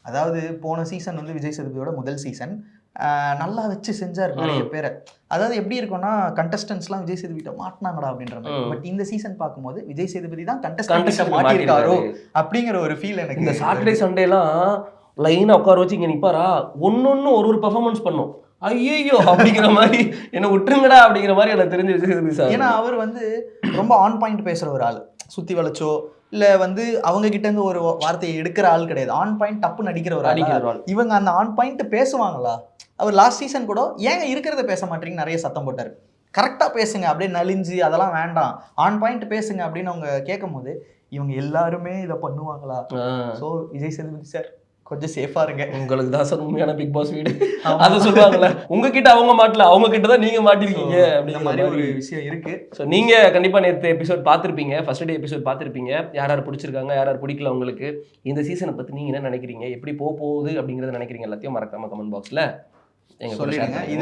அதாவது போன சீசன் வந்து விஜய் சேதுபதியோட முதல் சீசன் நல்லா வச்சு செஞ்சார் நிறைய பேரை. அதாவது எப்படி இருக்கும்னா கண்டஸ்டன்ஸ்லாம் விஜய் சேதுபதிட்ட மாட்டினாங்கடா அப்படின்ற மாதிரி. பட் இந்த சீசன் பார்க்கும்போது விஜய் சேதுபதி தான் கண்டஸ்டன்ட் மாட்டிருக்காரோ அப்படிங்கிற ஒரு ஃபீல் எனக்கு. இந்த சாட்டர்டே சண்டேலாம் லைனா உட்கார வச்சு இங்க நிப்பாரா, ஒன்னொன்னு ஒரு பெர்ஃபார்மன்ஸ் பண்ணும். ஐயோ அப்படிங்கிற மாதிரி என்ன விட்டுருங்கடா அப்படிங்கிற மாதிரி எனக்கு தெரிஞ்சு விஜய் சேதுபதி சார். ஏன்னா அவர் வந்து ரொம்ப ஆன் பாயிண்ட் பேசுற ஒரு ஆள், சுத்தி வளைச்சோ இல்ல வந்து அவங்க கிட்ட இருந்து ஒரு வார்த்தையை எடுக்கிற ஆள் கிடையாது. ஆன் பாயிண்ட் டப்பு நடிக்கிற ஒரு ஆள். இவங்க அந்த ஆன் பாயிண்ட் பேசுவாங்களா? அவர் லாஸ்ட் சீசன் கூட ஏங்க இருக்கிறத பேச மாட்டீங்கன்னு நிறைய சத்தம் போட்டார். கரெக்டாக பேசுங்க, அப்படியே நலிஞ்சு அதெல்லாம் வேண்டாம், ஆன் பாயிண்ட் பேசுங்க அப்படின்னு அவங்க கேட்கும் போது இவங்க எல்லாருமே இதை பண்ணுவாங்களா? ஸோ விஜய் சேதுபதி சார் கொஞ்சம் சேஃபா இருங்க. உங்களுக்கு தான் சார் உண்மையான பிக் பாஸ் வீடு. அதை சொல்லுவாங்கல்ல, உங்ககிட்ட அவங்க மாட்டல, அவங்க கிட்ட தான் நீங்க மாட்டிருக்கீங்க அப்படிங்கிற மாதிரி ஒரு விஷயம் இருக்கு. ஸோ நீங்க கண்டிப்பா நேற்று எபிசோட் பார்த்துருப்பீங்க, ஃபர்ஸ்ட் டே எபிசோட் பார்த்துருப்பீங்க. யார் யார் பிடிச்சிருக்காங்க, யார் யார் பிடிக்கல உங்களுக்கு, இந்த சீசனை பத்தி நீங்க என்ன நினைக்கிறீங்க, எப்படி போகுது அப்படிங்கறத நினைக்கிறீங்க, எல்லாத்தையும் மறக்காம கமெண்ட் பாக்ஸ்ல எங்க சொல்லிடுங்க.